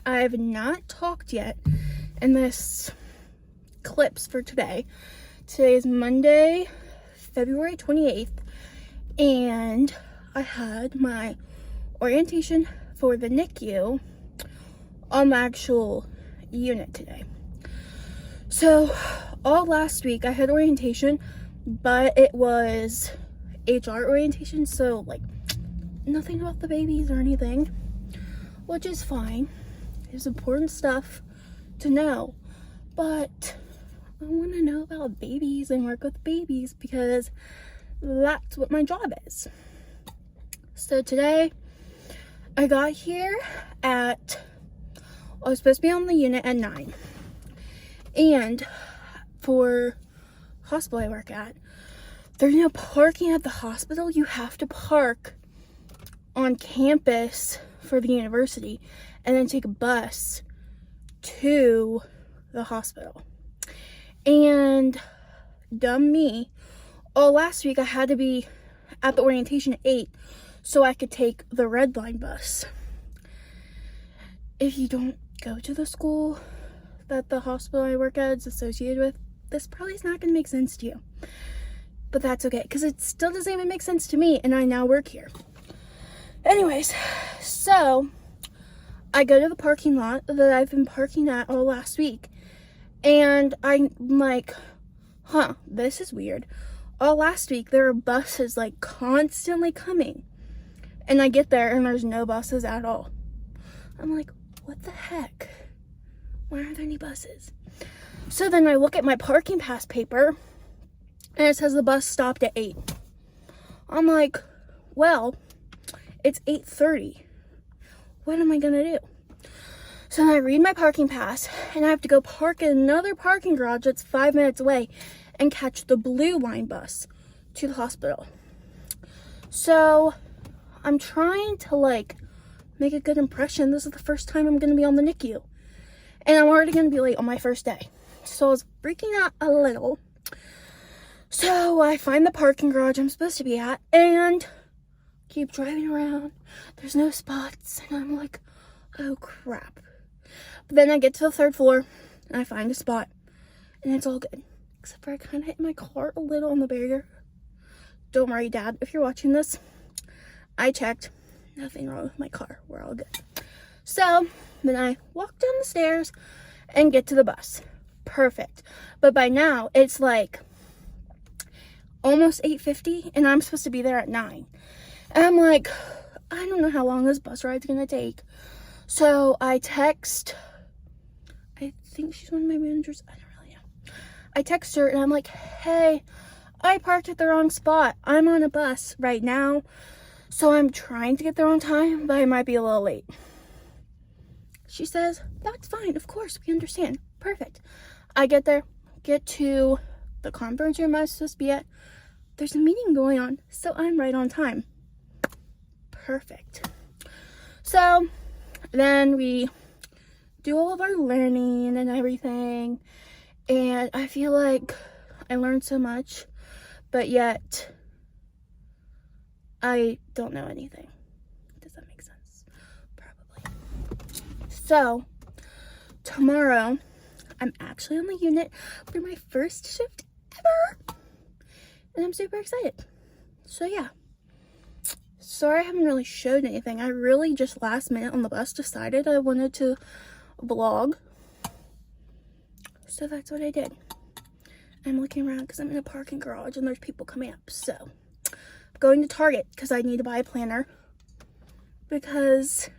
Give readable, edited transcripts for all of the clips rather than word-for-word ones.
I have not talked yet in this clips for today. Today is Monday, February 28th, and I had my orientation for the NICU on the actual unit today. So all last week I had orientation, but it was HR orientation, so like nothing about the babies or anything, which is fine. It's important stuff to know, but I want to know about babies and work with babies because that's what my job is. So today I got here I was supposed to be on the unit at 9, and for hospital I work at, there's no parking at the hospital. You have to park on campus for the university and then take a bus to the hospital. And dumb me, all last week I had to be at the orientation at 8 so I could take the red line bus. If you don't go to the school that the hospital I work at is associated with, this probably is not going to make sense to you. But that's okay, because it still doesn't even make sense to me, and I now work here. Anyways, so I go to the parking lot that I've been parking at all last week, and I'm like, this is weird. All last week there were buses like constantly coming, and I get there and there's no buses at all. I'm like, what the heck? Why aren't there any buses? So then I look at my parking pass paper and it says the bus stopped at 8. I'm like, well, it's 8:30. What am I gonna do? So then I read my parking pass and I have to go park in another parking garage that's 5 minutes away and catch the blue line bus to the hospital. So I'm trying to like make a good impression. This is the first time I'm gonna be on the NICU, and I'm already gonna be late on my first day. So I was freaking out a little. So I find the parking garage I'm supposed to be at and keep driving around. There's no spots, and I'm like, oh crap. But then I get to the 3rd floor and I find a spot, and it's all good. Except for I kind of hit my car a little on the barrier. Don't worry, Dad, if you're watching this, I checked. Nothing wrong with my car. We're all good. So then I walk down the stairs and get to the bus. Perfect. But by now it's like almost 8:50 and I'm supposed to be there at 9. And I'm like, I don't know how long this bus ride's gonna take. So I text, I think she's one of my managers, I don't really know. I text her and I'm like, hey, I parked at the wrong spot. I'm on a bus right now, so I'm trying to get there on time, but I might be a little late. She says, that's fine, of course, we understand. Perfect. I get there, get to the conference room I was supposed to be at. There's a meeting going on, so I'm right on time. Perfect. So then we do all of our learning and everything, and I feel like I learned so much, but yet I don't know anything. Does that make sense? Probably. So tomorrow I'm actually on the unit for my first shift ever, and I'm super excited. So yeah, sorry I haven't really showed anything. I really just last minute on the bus decided I wanted to vlog, so that's what I did. I'm looking around because I'm in a parking garage and there's people coming up. So I'm going to Target because I need to buy a planner, because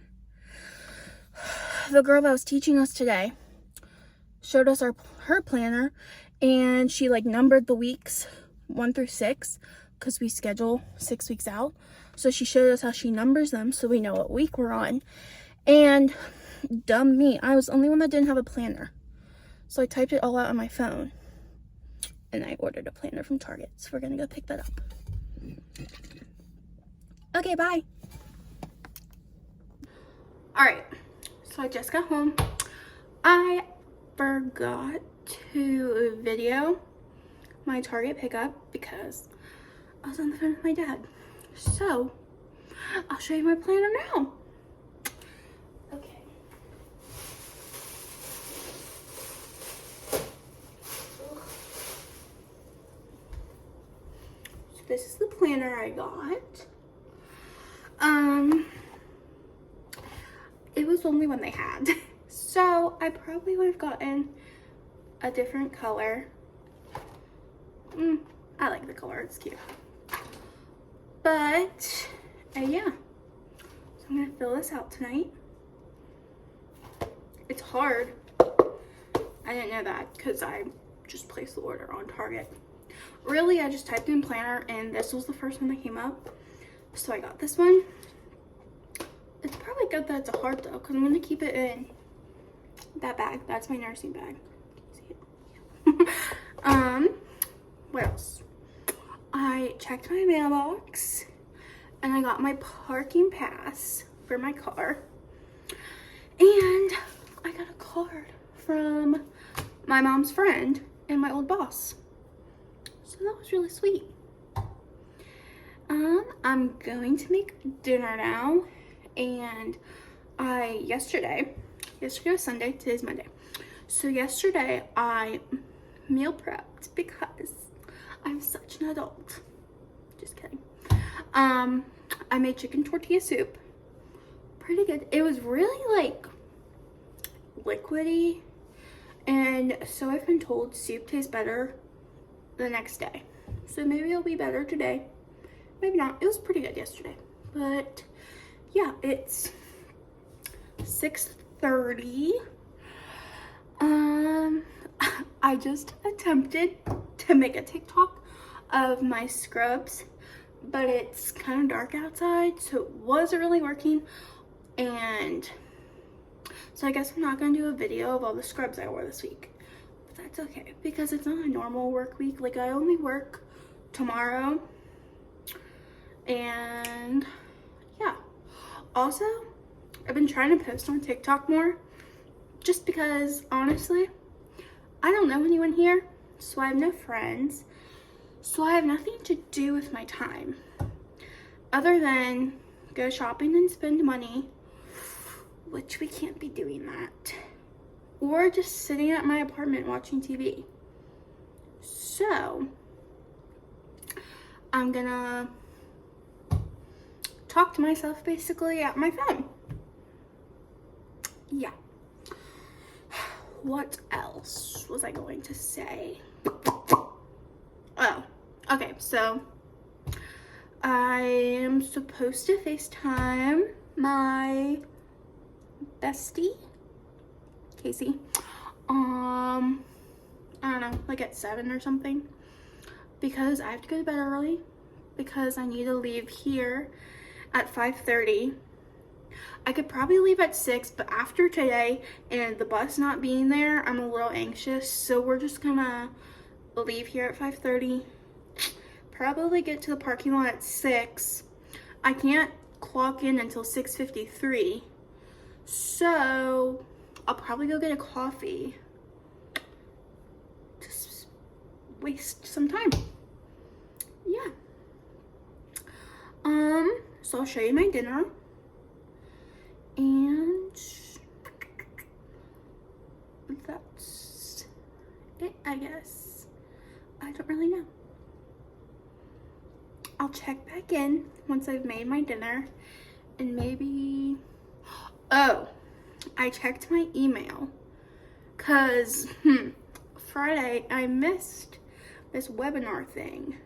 the girl that was teaching us today showed us her planner, and she like numbered the weeks 1 through 6 because we schedule 6 weeks out. So she showed us how she numbers them so we know what week we're on. And dumb me, I was the only one that didn't have a planner. So I typed it all out on my phone and I ordered a planner from Target. So we're gonna go pick that up. Okay, bye. All right, so I just got home. I forgot to video my Target pickup because I was on the phone with my dad. So I'll show you my planner now. Okay. this is the planner I got. It was the only one they had. So I probably would have gotten a different color. I like the color, it's cute. But, yeah. So I'm gonna fill this out tonight. It's hard. I didn't know that because I just placed the order on Target. Really, I just typed in planner and this was the first one that came up. So I got this one. It's probably good that it's a heart though, because I'm gonna keep it in that bag. That's my nursing bag. Can you see it? Yeah. What else? I checked my mailbox and I got my parking pass for my car. And I got a card from my mom's friend and my old boss. So that was really sweet. I'm going to make dinner now. And yesterday was Sunday, today's Monday. So yesterday I meal prepped because I'm such an adult. Just kidding. I made chicken tortilla soup. Pretty good. It was really like liquidy. And so I've been told soup tastes better the next day. So maybe it'll be better today. Maybe not. It was pretty good yesterday. But yeah, it's 6:30. I just attempted to make a TikTok of my scrubs, but it's kind of dark outside, so it wasn't really working. And so I guess I'm not gonna do a video of all the scrubs I wore this week. But that's okay, because it's not a normal work week. Like, I only work tomorrow. And yeah. Also, I've been trying to post on TikTok more, just because, honestly, I don't know anyone here, so I have no friends, so I have nothing to do with my time, other than go shopping and spend money, which we can't be doing that, or just sitting at my apartment watching TV. So, I'm gonna talk to myself basically at my phone. Yeah. What else was I going to say? Oh, okay, so I am supposed to FaceTime my bestie, Casey. I don't know, like at 7 or something, because I have to go to bed early because I need to leave here at 5:30. I could probably leave at 6, but after today and the bus not being there, I'm a little anxious. So we're just gonna leave here at 5:30. Probably get to the parking lot at 6. I can't clock in until 6:53. So I'll probably go get a coffee. Just waste some time. Yeah. So I'll show you my dinner. And that's it, I guess. I don't really know. I'll check back in once I've made my dinner, and maybe, oh, I checked my email, cause Friday I missed this webinar thing.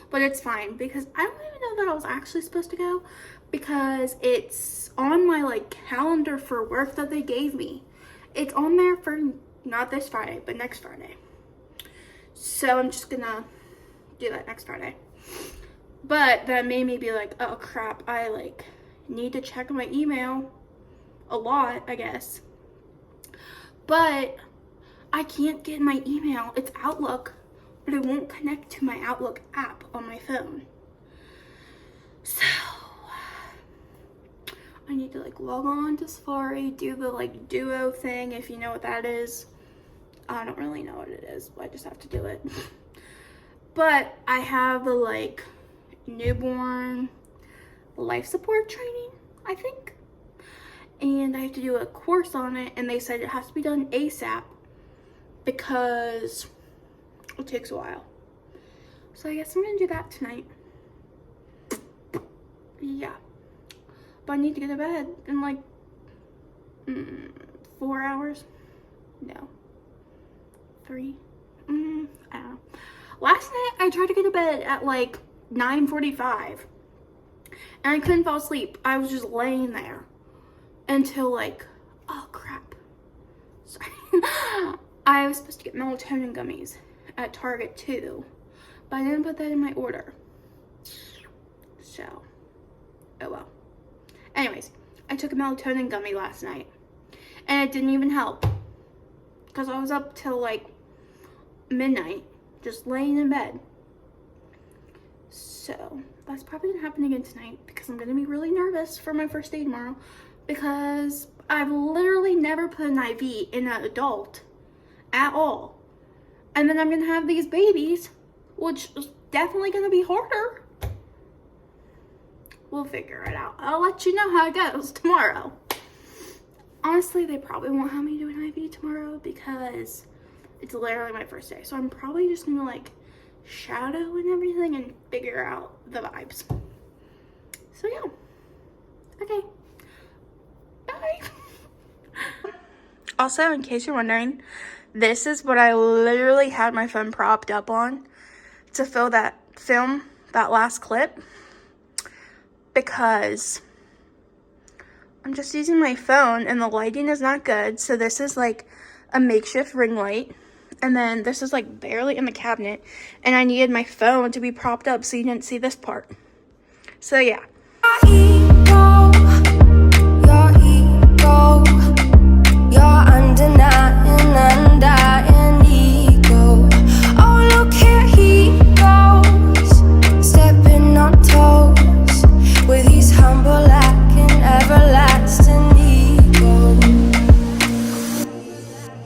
But it's fine, because I don't even know that I was actually supposed to go, because it's on my like calendar for work that they gave me. It's on there for not this Friday, but next Friday. So I'm just gonna do that next Friday. But that made me be like, oh crap, I like need to check my email a lot, I guess. But I can't get my email. It's Outlook, but it won't connect to my Outlook app on my phone. So I need to like log on to Safari, do the like duo thing, if you know what that is. I don't really know what it is, but I just have to do it. But I have the like newborn life support training, I think. And I have to do a course on it, and they said it has to be done ASAP because it takes a while. So I guess I'm gonna do that tonight. Yeah. But I need to get to bed in like 4 hours. No. 3. I don't know. Last night I tried to get to bed at like 9:45 and I couldn't fall asleep. I was just laying there until like, oh crap. Sorry. I was supposed to get melatonin gummies at Target too, but I didn't put that in my order. So, oh well. Anyways, I took a melatonin gummy last night and it didn't even help because I was up till like midnight just laying in bed. So that's probably gonna happen again tonight because I'm gonna be really nervous for my first day tomorrow because I've literally never put an IV in an adult at all. And then I'm gonna have these babies, which is definitely gonna be harder. We'll figure it out. I'll let you know how it goes tomorrow. Honestly, they probably won't have me do an IV tomorrow because it's literally my first day. So I'm probably just gonna like shadow and everything and figure out the vibes. So yeah. Okay. Bye. Also, in case you're wondering, this is what I literally had my phone propped up on to film that last clip because I'm just using my phone and the lighting is not good. So this is like a makeshift ring light. And then this is like barely in the cabinet. And I needed my phone to be propped up so you didn't see this part. So yeah.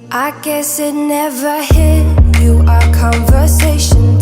I guess it never hit you, our conversation